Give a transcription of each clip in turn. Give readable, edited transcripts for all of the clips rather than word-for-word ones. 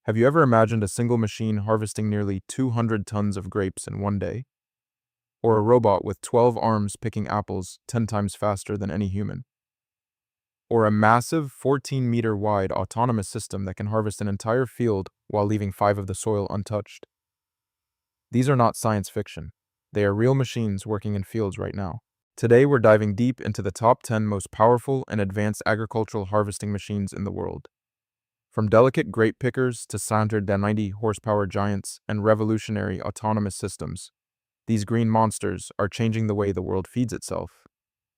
Have you ever imagined a single machine harvesting nearly 200 tons of grapes in one day? Or a robot with 12 arms picking apples 10 times faster than any human? Or a massive 14-meter wide autonomous system that can harvest an entire field while leaving 5 of the soil untouched? These are not science fiction. They are real machines working in fields right now. Today, we're diving deep into the top 10 most powerful and advanced agricultural harvesting machines in the world. From delicate grape pickers to 190 horsepower giants and revolutionary autonomous systems, these green monsters are changing the way the world feeds itself.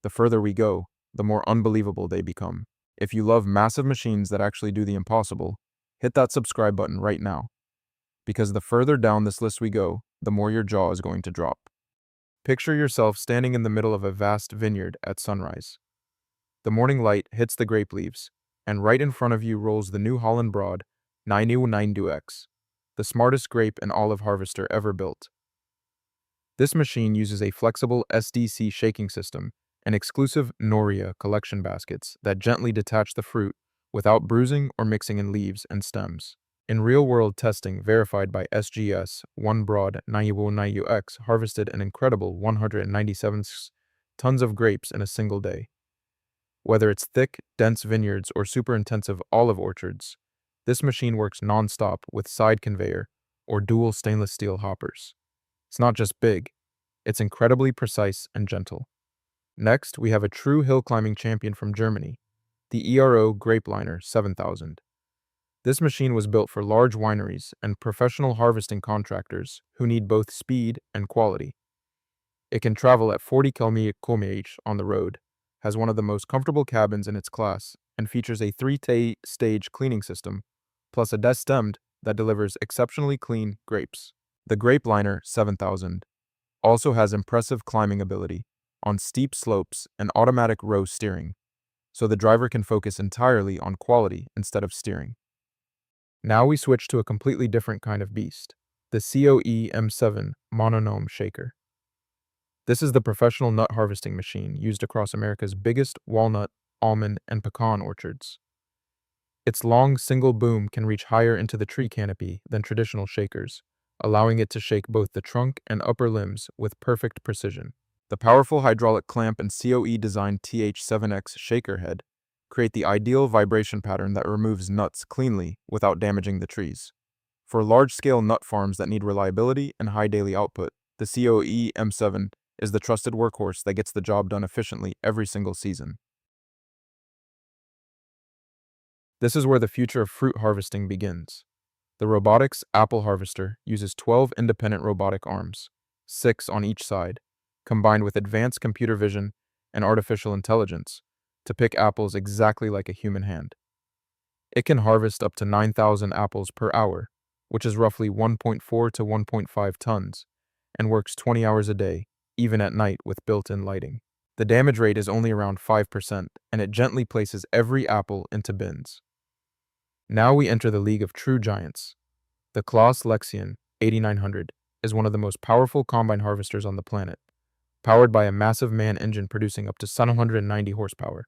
The further we go, the more unbelievable they become. If you love massive machines that actually do the impossible, hit that subscribe button right now, because the further down this list we go, the more your jaw is going to drop. Picture yourself standing in the middle of a vast vineyard at sunrise. The morning light hits the grape leaves, and right in front of you rolls the New Holland Broad 992X, the smartest grape and olive harvester ever built. This machine uses a flexible SDC shaking system and exclusive Noria collection baskets that gently detach the fruit without bruising or mixing in leaves and stems. In real-world testing verified by SGS, one Broad 992X harvested an incredible 197 tons of grapes in a single day. Whether it's thick, dense vineyards or super-intensive olive orchards, this machine works non-stop with side conveyor or dual stainless steel hoppers. It's not just big, it's incredibly precise and gentle. Next, we have a true hill climbing champion from Germany, the ERO Grape Liner 7000. This machine was built for large wineries and professional harvesting contractors who need both speed and quality. It can travel at 40 km/h on the road, has one of the most comfortable cabins in its class, and features a 3-stage cleaning system, plus a destemmed that delivers exceptionally clean grapes. The Grape Liner 7000 also has impressive climbing ability on steep slopes and automatic row steering, so the driver can focus entirely on quality instead of steering. Now we switch to a completely different kind of beast, the COE M7 Mononome Shaker. This is the professional nut harvesting machine used across America's biggest walnut, almond, and pecan orchards. Its long single boom can reach higher into the tree canopy than traditional shakers, allowing it to shake both the trunk and upper limbs with perfect precision. The powerful hydraulic clamp and COE-designed TH7X shaker head create the ideal vibration pattern that removes nuts cleanly without damaging the trees. For large-scale nut farms that need reliability and high daily output, the COE M7 is the trusted workhorse that gets the job done efficiently every single season. This is where the future of fruit harvesting begins. The robotics apple harvester uses 12 independent robotic arms, 6 on each side, combined with advanced computer vision and artificial intelligence, to pick apples exactly like a human hand. It can harvest up to 9,000 apples per hour, which is roughly 1.4 to 1.5 tons, and works 20 hours a day, even at night with built-in lighting. The damage rate is only around 5%, and it gently places every apple into bins. Now we enter the league of true giants. The Claas Lexion 8900 is one of the most powerful combine harvesters on the planet, powered by a massive man engine producing up to 790 horsepower.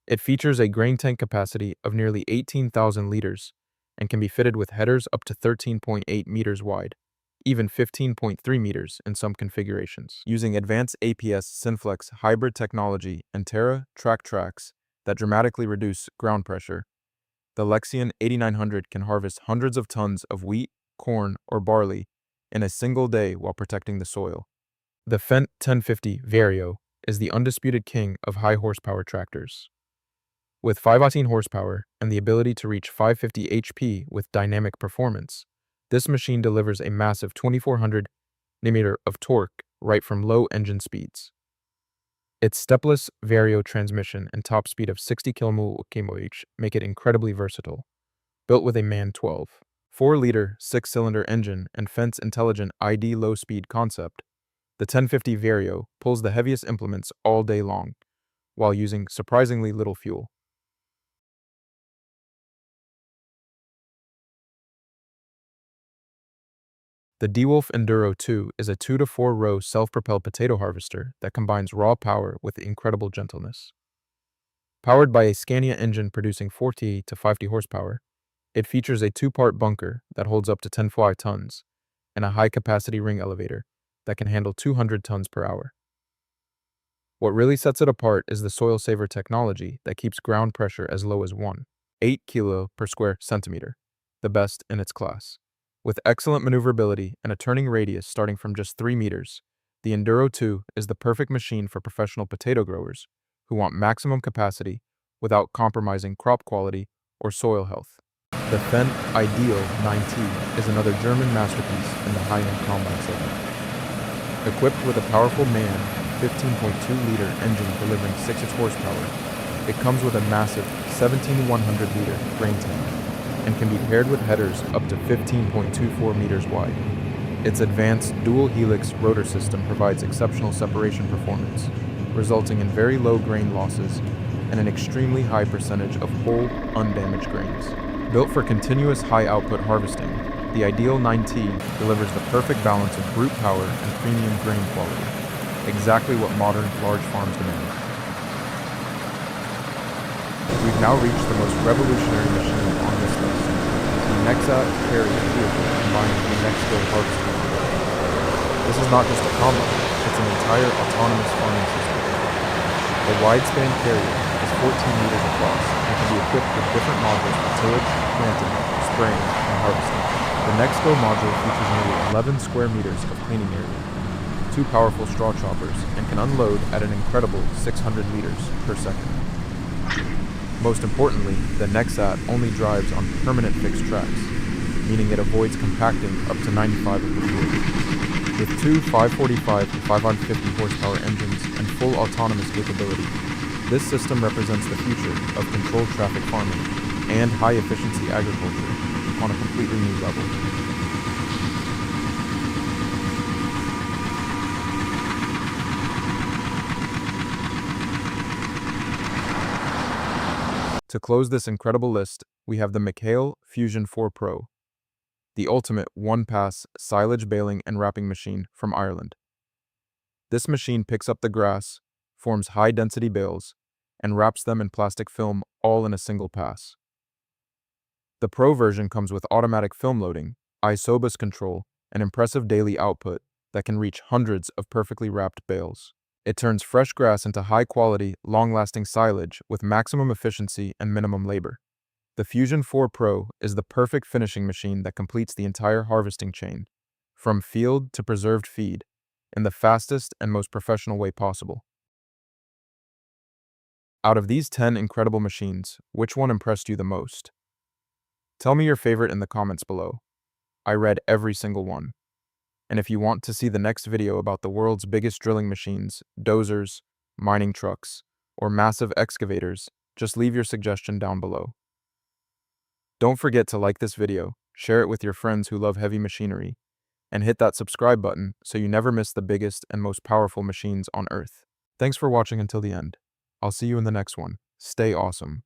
It features a grain tank capacity of nearly 18,000 liters and can be fitted with headers up to 13.8 meters wide, even 15.3 meters in some configurations. Using advanced APS Synflex hybrid technology and Terra track tracks that dramatically reduce ground pressure, the Lexion 8900 can harvest hundreds of tons of wheat, corn, or barley in a single day while protecting the soil. The Fendt 1050 Vario is the undisputed king of high horsepower tractors. With 518 horsepower and the ability to reach 550 HP with dynamic performance, this machine delivers a massive 2400 Nm of torque right from low engine speeds. Its stepless Vario transmission and top speed of 60 km/h make it incredibly versatile. Built with a MAN 12, 4-liter 6-cylinder engine and Fendt's intelligent ID low-speed concept, the 1050 Vario pulls the heaviest implements all day long, while using surprisingly little fuel. The DeWolf Enduro 2 is a 2 to 4 row self-propelled potato harvester that combines raw power with incredible gentleness. Powered by a Scania engine producing 40 to 50 horsepower, It features a two-part bunker that holds up to 10 fly tons and a high-capacity ring elevator that can handle 200 tons per hour. What really sets it apart is the soil saver technology that keeps ground pressure as low as 1.8 kilo per square centimeter, the best in its class. With excellent maneuverability and a turning radius starting from just 3 meters, the Enduro 2 is the perfect machine for professional potato growers who want maximum capacity without compromising crop quality or soil health. The Fendt Ideal 9T is another German masterpiece in the high-end combine segment. Equipped with a powerful MAN 15.2-liter engine delivering 6 horsepower, it comes with a massive 17,100-liter grain tank and can be paired with headers up to 15.24 meters wide. Its advanced dual-helix rotor system provides exceptional separation performance, resulting in very low grain losses and an extremely high percentage of whole, undamaged grains. Built for continuous high-output harvesting, the Ideal 9T delivers the perfect balance of brute power and premium grain quality, exactly what modern large farms demand. We've now reached the most revolutionary machine on this list, the Nexat Carrier vehicle combined with the Nexgo harvesting. This is not just a combine, it's an entire autonomous farming system. The wide-span carrier is 14 meters across and can be equipped with different modules for tillage, planting, spraying, and harvesting. The Nexgo module features nearly 11 square meters of cleaning area, 2 powerful straw choppers, and can unload at an incredible 600 liters per second. Most importantly, the Nexat only drives on permanent fixed tracks, meaning it avoids compacting up to 95 of the field. With 2 545 to 550 horsepower engines and full autonomous capability, this system represents the future of controlled traffic farming and high-efficiency agriculture on a completely new level. To close this incredible list, we have the McHale Fusion 4 Pro, the ultimate one-pass silage baling and wrapping machine from Ireland. This machine picks up the grass, forms high-density bales, and wraps them in plastic film all in a single pass. The Pro version comes with automatic film loading, isobus control, and impressive daily output that can reach hundreds of perfectly wrapped bales. It turns fresh grass into high-quality, long-lasting silage with maximum efficiency and minimum labor. The Fusion 4 Pro is the perfect finishing machine that completes the entire harvesting chain, from field to preserved feed, in the fastest and most professional way possible. Out of these 10 incredible machines, which one impressed you the most? Tell me your favorite in the comments below. I read every single one. And if you want to see the next video about the world's biggest drilling machines, dozers, mining trucks, or massive excavators, just leave your suggestion down below. Don't forget to like this video, share it with your friends who love heavy machinery, and hit that subscribe button so you never miss the biggest and most powerful machines on Earth. Thanks for watching until the end. I'll see you in the next one. Stay awesome.